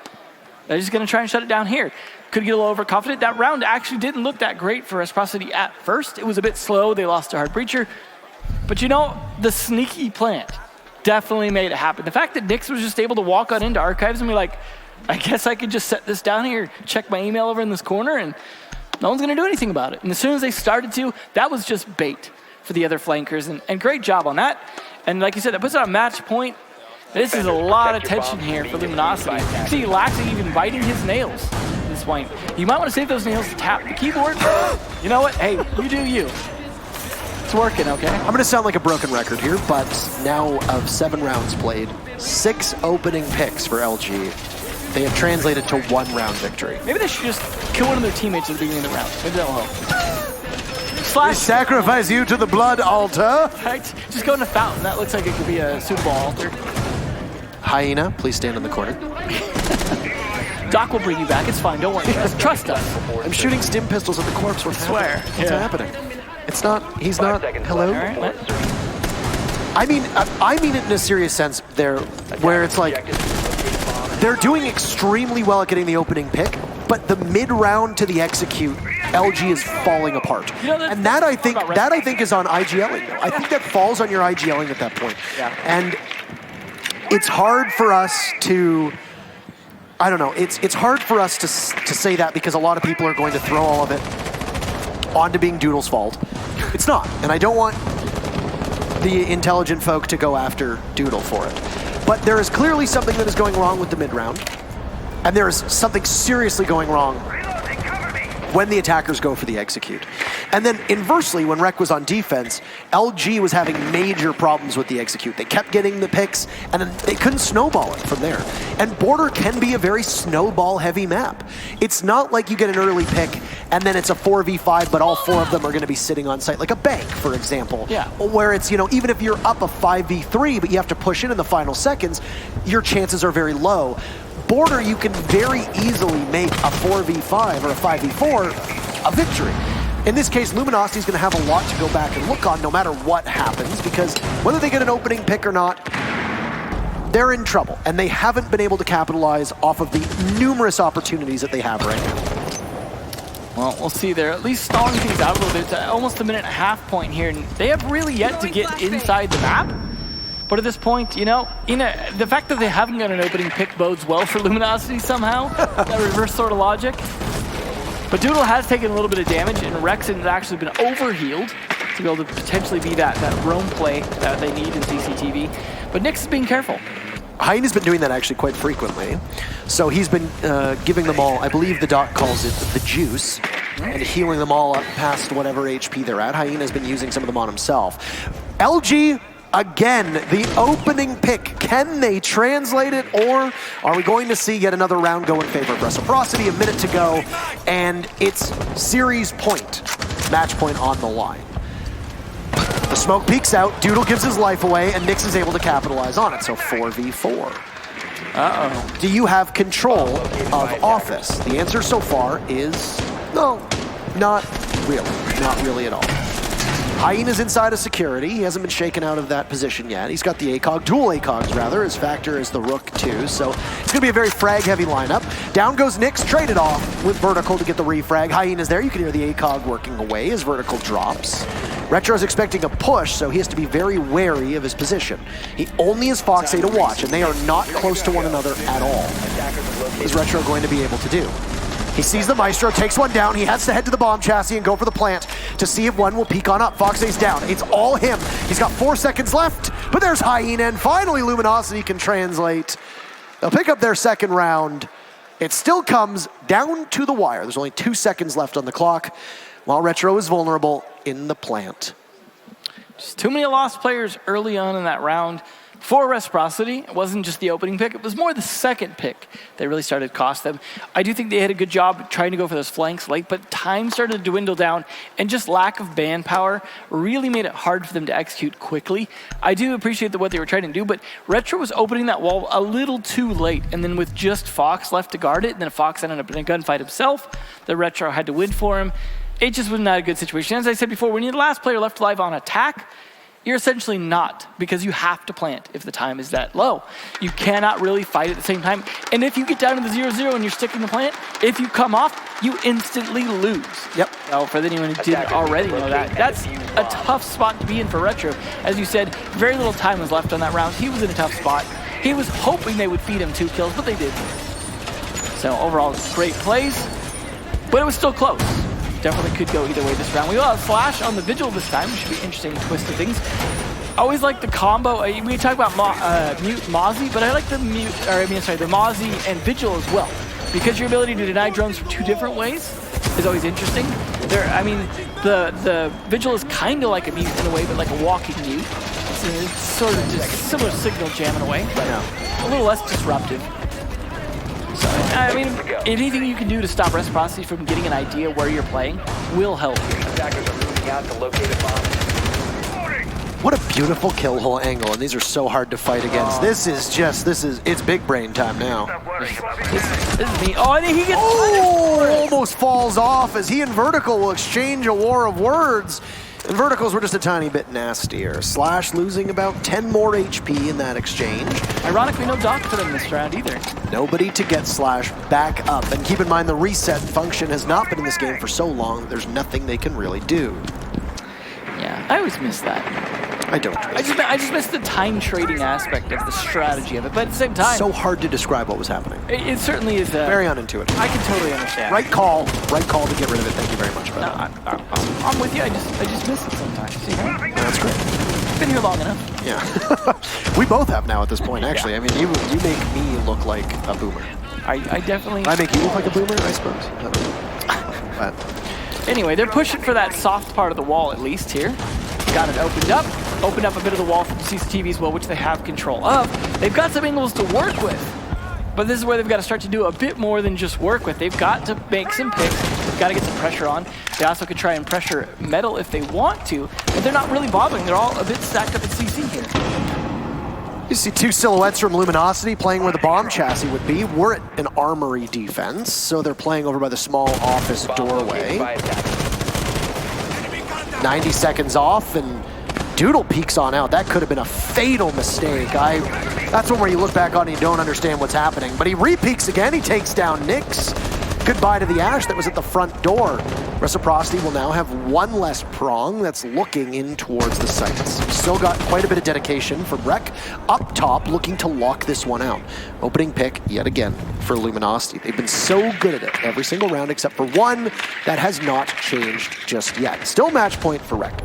They're just going to try and shut it down here. Could get a little overconfident. That round actually didn't look that great for Reciprocity at first. It was a bit slow. They lost to Hard Breacher. But you know, the sneaky plant definitely made it happen. The fact that Nyx was just able to walk on into Archives and be like, I guess I could just set this down here, check my email over in this corner, and no one's going to do anything about it. And as soon as they started to, that was just bait for the other flankers. And great job on that. And like you said, that puts it on match point. This is a lot of tension here for Luminosity. See, Laxing even biting his nails at this point. You might want to save those nails to tap the keyboard. You know what? Hey, you do you. It's working, okay? I'm going to sound like a broken record here, but now of 7 rounds played, 6 opening picks for LG. They have translated to 1 round victory. Maybe they should just kill one of their teammates at the beginning of the round. Maybe that'll help. Slash. We sacrifice you to the blood altar. Right? Just go in a fountain. That looks like it could be a suitable altar. Hyena, please stand in the corner. Doc will bring you back. It's fine. Don't worry. Trust us. I'm shooting stim pistols at the corpse. What's happening? What's happening? It's not. He's not. Hello. Right. I mean it in a serious sense. There, where it's like they're doing extremely well at getting the opening pick, but the mid-round to the execute, LG is falling apart. You know, and that I think is on IGLing. I think that falls on your IGLing at that point. Yeah. And it's hard for us to. I don't know. It's hard for us to say that because a lot of people are going to throw all of it onto being Doodle's fault. It's not, and I don't want the intelligent folk to go after Doodle for it. But there is clearly something that is going wrong with the mid-round, and there is something seriously going wrong when the attackers go for the execute. And then inversely, when Rec was on defense, LG was having major problems with the execute. They kept getting the picks, and then they couldn't snowball it from there. And Border can be a very snowball-heavy map. It's not like you get an early pick, and then it's a 4v5, but all 4 of them are going to be sitting on site, like a bank, for example. Yeah. Where it's, even if you're up a 5v3, but you have to push in the final seconds, your chances are very low. Border, you can very easily make a 4v5 or a 5v4 a victory. In this case, Luminosity is going to have a lot to go back and look on no matter what happens, because whether they get an opening pick or not, they're in trouble, and they haven't been able to capitalize off of the numerous opportunities that they have right now. Well, we'll see. They're at least stalling things out a little bit. It's almost a minute and a half point here, and they have really yet to get inside the map. But at this point, the fact that they haven't got an opening pick bodes well for Luminosity somehow. That reverse sort of logic. But Doodle has taken a little bit of damage, and Rex has actually been overhealed to be able to potentially be that roam play that they need in CCTV. But Nyx is being careful. Hyena's been doing that actually quite frequently. So he's been giving them all, I believe the doc calls it the juice, and healing them all up past whatever HP they're at. Hyena's been using some of them on himself. LG, again, the opening pick. Can they translate it, or are we going to see yet another round go in favor of Reciprocity? A minute to go, and it's series point, match point on the line. The smoke peeks out, Doodle gives his life away, and Nyx is able to capitalize on it, so 4v4. Uh-oh. Do you have control of Office? The answer so far is no, not really. Not really at all. Hyena's inside of security. He hasn't been shaken out of that position yet. He's got the ACOG, dual ACOGs rather. His factor is the Rook too, so it's going to be a very frag-heavy lineup. Down goes Nyx, traded off with Vertical to get the refrag. Hyena's there. You can hear the ACOG working away as Vertical drops. Retro's expecting a push, so he has to be very wary of his position. He only has Foxay to watch, and they are not close to one another at all. What is Retro going to be able to do? He sees the Maestro, takes one down. He has to head to the bomb chassis and go for the plant to see if one will peek on up. Foxay's down. It's all him. He's got 4 seconds left, but there's Hyena, and finally Luminosity can translate. They'll pick up their second round. It still comes down to the wire. There's only 2 seconds left on the clock, while Retro is vulnerable in the plant. Just too many lost players early on in that round. For Reciprocity, it wasn't just the opening pick, it was more the second pick that really started to cost them. I do think they had a good job trying to go for those flanks late, but time started to dwindle down, and just lack of manpower really made it hard for them to execute quickly. I do appreciate what they were trying to do, but Retro was opening that wall a little too late, and then with just Fox left to guard it, and then Fox ended up in a gunfight himself, the Retro had to win for him. It just was not a good situation. As I said before, when you're the last player left alive on attack, you're essentially not, because you have to plant if the time is that low. You cannot really fight at the same time. And if you get down to the 0-0 and you're sticking the plant, if you come off, you instantly lose. Yep. Well, for anyone who didn't already know that, that's a tough spot to be in for Retro. As you said, very little time was left on that round. He was in a tough spot. He was hoping they would feed him 2 kills, but they did. So overall, great plays, but it was still close. Definitely could go either way this round. We will have Flash on the Vigil this time, which should be interesting twist of things. I always like the combo. We talk about Mute Mozzie, but I like the Mozzie and Vigil as well, because your ability to deny drones from 2 different ways is always interesting. The Vigil is kind of like a Mute in a way, but like a walking Mute. It's sort of just similar signal jam in a way, but a little less disruptive. So, I mean, anything you can do to stop Reciprocity from getting an idea where you're playing will help. Attackers are moving out to locate a bomb. What a beautiful kill hole angle, and these are so hard to fight against. It's big brain time now. This is me. Oh, and he gets almost falls off as he and Vertical will exchange a war of words. And Verticals were just a tiny bit nastier. Slash losing about 10 more HP in that exchange. Ironically, no dock for them this round either. Nobody to get Slash back up. And keep in mind, the reset function has not been in this game for so long that there's nothing they can really do. Yeah, I always miss that. I don't. I just miss the time trading aspect of the strategy of it, but at the same time, so hard to describe what was happening. It certainly is. Very unintuitive. I can totally understand. Right call to get rid of it. Thank you very much. No, I'm with you. I just miss it sometimes. You know? That's great. Been here long enough. Yeah, we both have now at this point. Actually, yeah. I mean, you make me look like a boomer. I definitely. I make you look like a boomer, I suppose. I don't know. But anyway, they're pushing for that soft part of the wall at least here. Got it opened up a bit of the wall from CCTV as well, which they have control of. They've got some angles to work with, but this is where they've got to start to do a bit more than just work with. They've got to make some picks. They've got to get some pressure on. They also could try and pressure metal if they want to, but they're not really bothering. They're all a bit stacked up at CC here. You see two silhouettes from Luminosity playing where the bomb chassis would be. We're at an armory defense, so they're playing over by the small office doorway. 90 seconds off, and Doodle peeks on out. That could have been a fatal mistake. That's one where you look back on and you don't understand what's happening. But he re-peeks again. He takes down Nyx. Goodbye to the Ash that was at the front door. Reciprocity will now have one less prong that's looking in towards the sights. Still got quite a bit of dedication from Rec up top, looking to lock this one out. Opening pick yet again for Luminosity. They've been so good at it every single round except for one. That has not changed just yet. Still match point for Rec.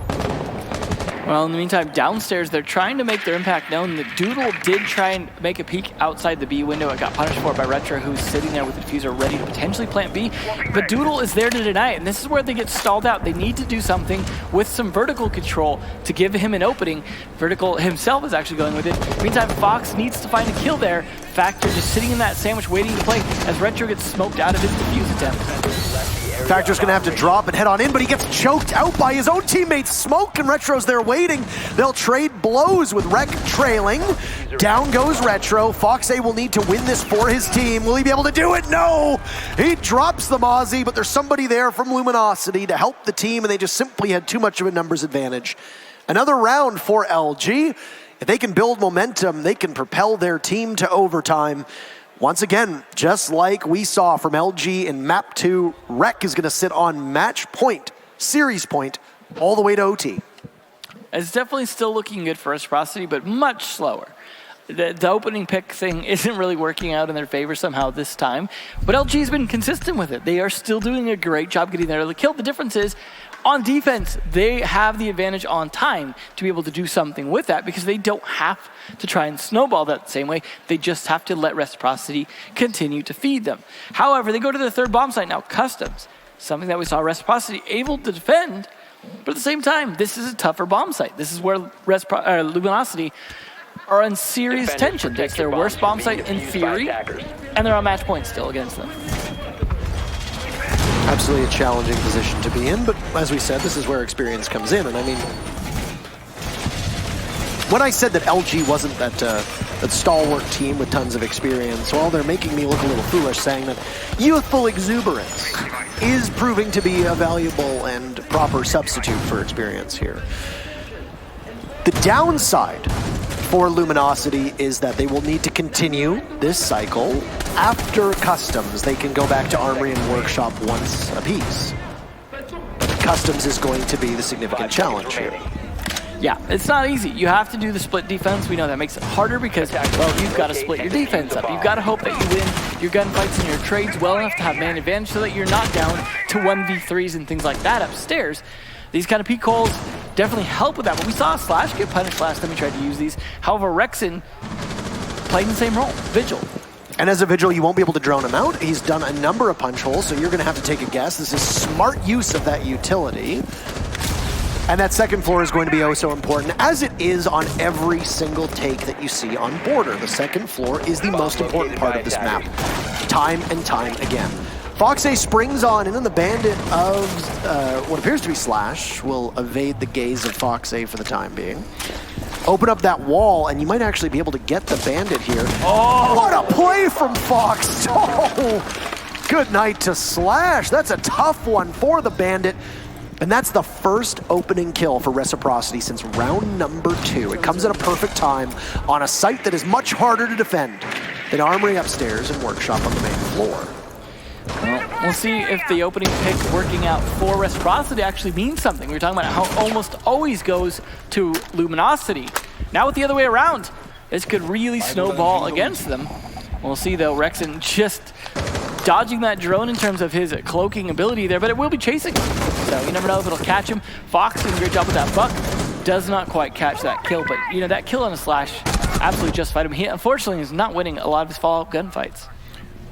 Well, in the meantime, downstairs, they're trying to make their impact known. The Doodle did try and make a peek outside the B window. It got punished for it by Retro, who's sitting there with the diffuser ready to potentially plant B. But Doodle is there to deny it, and this is where they get stalled out. They need to do something with some vertical control to give him an opening. Vertical himself is actually going with it. Meantime, Fox needs to find a kill there. Factor just sitting in that sandwich waiting to play as Retro gets smoked out of his defuse attempt. Factor's gonna have to drop and head on in, but he gets choked out by his own teammates. Smoke and Retro's there waiting. They'll trade blows with Rec trailing. Down goes Retro. Fox A will need to win this for his team. Will he be able to do it? No! He drops the Mozzie, but there's somebody there from Luminosity to help the team, and they just simply had too much of a numbers advantage. Another round for LG. If they can build momentum, they can propel their team to overtime. Once again, just like we saw from LG in Map 2, Rec is going to sit on match point, series point, all the way to OT. It's definitely still looking good for Reciprocity, but much slower. The opening pick thing isn't really working out in their favor somehow this time, but LG's been consistent with it. They are still doing a great job getting there to the kill. The difference is, on defense, they have the advantage on time to be able to do something with that because they don't have to try and snowball that the same way. They just have to let Reciprocity continue to feed them. However, they go to the third bomb site now, Customs, something that we saw Reciprocity able to defend, but at the same time, this is a tougher bomb site. This is where Luminosity are in serious tension. It's their worst bomb site in theory, and they're on match point still against them. Absolutely a challenging position to be in, but as we said, this is where experience comes in. And I mean, when I said that LG wasn't that stalwart team with tons of experience, well, they're making me look a little foolish saying that youthful exuberance is proving to be a valuable and proper substitute for experience here. The downside for Luminosity is that they will need to continue this cycle. After Customs, they can go back to Armory and Workshop once apiece. But Customs is going to be the significant challenge here. Yeah, it's not easy. You have to do the split defense. We know that makes it harder because, well, you've got to split your defense up. You've got to hope that you win your gunfights and your trades well enough to have man advantage so that you're not down to 1v3s and things like that upstairs. These kind of peak holes definitely help with that, but we saw Slash get punished last time he tried to use these. However, Rexon playing the same role, Vigil. And as a Vigil, you won't be able to drone him out. He's done a number of punch holes, so you're going to have to take a guess. This is smart use of that utility. And that second floor is going to be oh so important, as it is on every single take that you see on Border. The second floor is the most important part of this map, time and time again. Fox A springs on, and then the bandit of what appears to be Slash will evade the gaze of Fox A for the time being. Open up that wall, and you might actually be able to get the bandit here. Oh! What a play from Fox! Oh, good night to Slash. That's a tough one for the bandit. And that's the first opening kill for Reciprocity since round number 2. It comes at a perfect time on a site that is much harder to defend than Armory upstairs and Workshop on the main floor. Well, we'll see if the opening pick working out for Reciprocity actually means something. We were talking about how it almost always goes to Luminosity. Now with the other way around, this could really snowball against them. We'll see though, Rexon just dodging that drone in terms of his cloaking ability there, but it will be chasing him. So you never know if it'll catch him. Fox doing a great job with that buck. Does not quite catch that kill, but you know, that kill on a Slash absolutely justified him. He unfortunately is not winning a lot of his follow-up gunfights.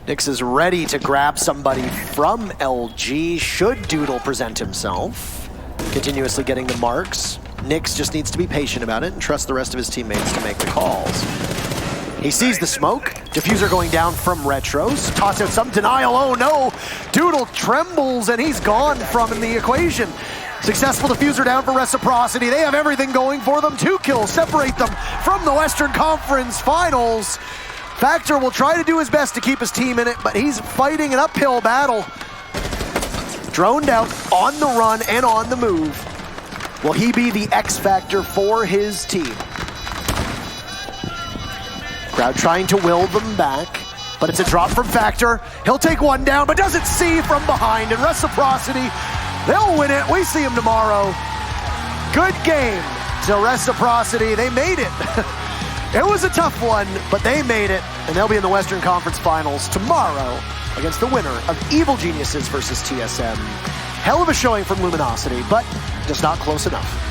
Nyx is ready to grab somebody from LG should Doodle present himself. Continuously getting the marks. Nyx just needs to be patient about it and trust the rest of his teammates to make the calls. He sees the smoke. Diffuser going down from Retros. Toss out some denial. Oh no! Doodle trembles and he's gone from the equation. Successful diffuser down for Reciprocity. They have everything going for them. 2 kills separate them from the Western Conference Finals. Factor will try to do his best to keep his team in it, but he's fighting an uphill battle. Droned out, on the run, and on the move. Will he be the X Factor for his team? Crowd trying to will them back, but it's a drop from Factor. He'll take one down, but doesn't see from behind, and Reciprocity, they'll win it. We see him tomorrow. Good game to Reciprocity. They made it. It was a tough one, but they made it, and they'll be in the Western Conference Finals tomorrow against the winner of Evil Geniuses versus TSM. Hell of a showing from Luminosity, but just not close enough.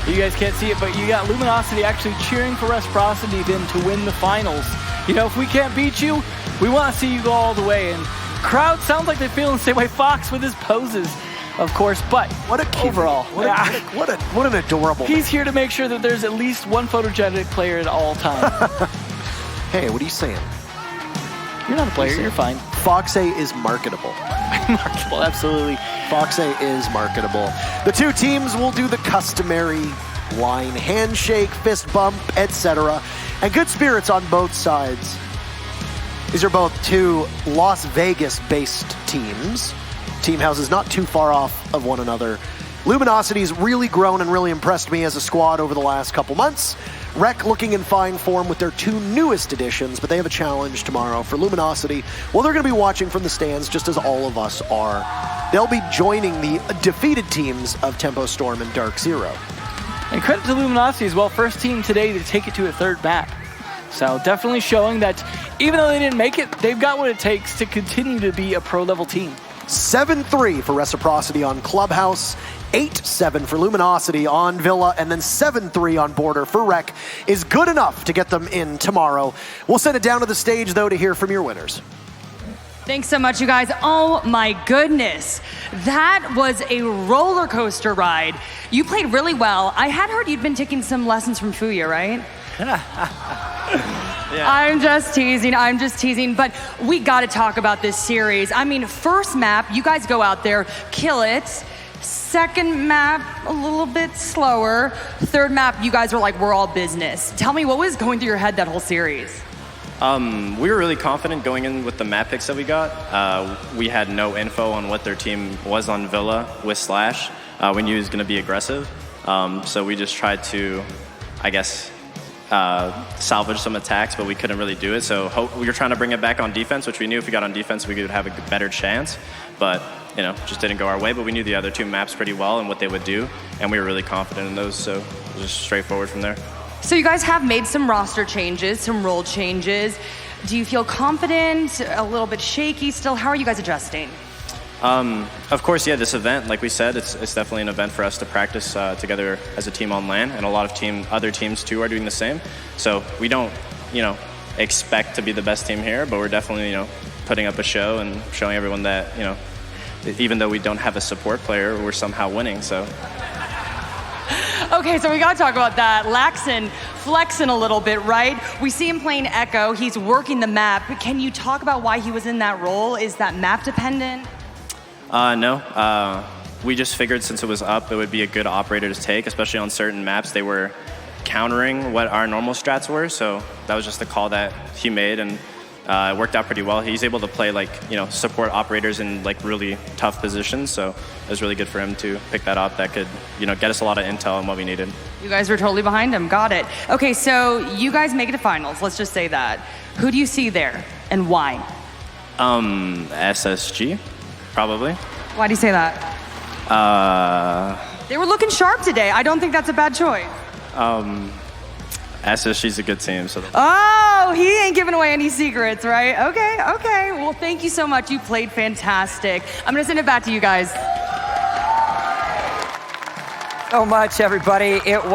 You guys can't see it, but you got Luminosity actually cheering for Reciprocity then to win the finals. You know, if we can't beat you, we want to see you go all the way. And crowd sounds like they feel the same way. Fox with his poses, of course, but what a overall, what an adorable He's man. here to make sure that there's at least one photogenic player at all times. Hey, what are you saying? You're not a player, you're fine. Fox A is marketable. Marketable, absolutely. Fox A is marketable. The two teams will do the customary line handshake, fist bump, etc. And good spirits on both sides. These are both two Las Vegas-based teams. Team houses not too far off of one another. Luminosity's really grown and really impressed me as a squad over the last couple months. Rec looking in fine form with their 2 newest additions, but they have a challenge tomorrow for Luminosity. Well, they're going to be watching from the stands just as all of us are. They'll be joining the defeated teams of Tempo Storm and Dark Zero. And credit to Luminosity as well, first team today to take it to a 3rd map. So definitely showing that even though they didn't make it, they've got what it takes to continue to be a pro-level team. 7-3 for Reciprocity on Clubhouse, 8-7 for Luminosity on Villa, and then 7-3 on Border for Rec is good enough to get them in tomorrow. We'll send it down to the stage, though, to hear from your winners. Thanks so much, you guys. Oh my goodness. That was a roller coaster ride. You played really well. I had heard you'd been taking some lessons from Fuya, right? Yeah. I'm just teasing, but we got to talk about this series. I mean, first map, you guys go out there, kill it. Second map, a little bit slower. Third map, you guys were like, we're all business. Tell me, what was going through your head that whole series? We were really confident going in with the map picks that we got. We had no info on what their team was on Villa with Slash. We knew he was going to be aggressive. So we just tried to, I guess, salvage some attacks, but we couldn't really do it. So we were trying to bring it back on defense, which we knew if we got on defense, we could have a better chance. But, you know, just didn't go our way. But we knew the other 2 maps pretty well and what they would do. And we were really confident in those. So it was just straightforward from there. So you guys have made some roster changes, some role changes. Do you feel confident, a little bit shaky still? How are you guys adjusting? Of course, yeah, this event, like we said, it's definitely an event for us to practice together as a team on LAN, and a lot of other teams too are doing the same. So we don't, expect to be the best team here, but we're definitely, putting up a show and showing everyone that, even though we don't have a support player, we're somehow winning, so. Okay, so we gotta talk about that. Laxon flexing a little bit, right? We see him playing Echo. He's working the map. Can you talk about why he was in that role? Is that map dependent? No. We just figured since it was up, it would be a good operator to take, especially on certain maps. They were countering what our normal strats were, so that was just the call that he made, and it worked out pretty well. He's able to play support operators in really tough positions, so it was really good for him to pick that up. That could get us a lot of intel on what we needed. You guys were totally behind him. Got it. Okay, so you guys make it to finals. Let's just say that. Who do you see there, and why? SSG, probably. Why do you say that? They were looking sharp today. I don't think that's a bad choice. SSG's a good team, so. Oh, he ain't giving away any secrets, right? Okay. Well, thank you so much. You played fantastic. I'm gonna send it back to you guys. So much, everybody. It was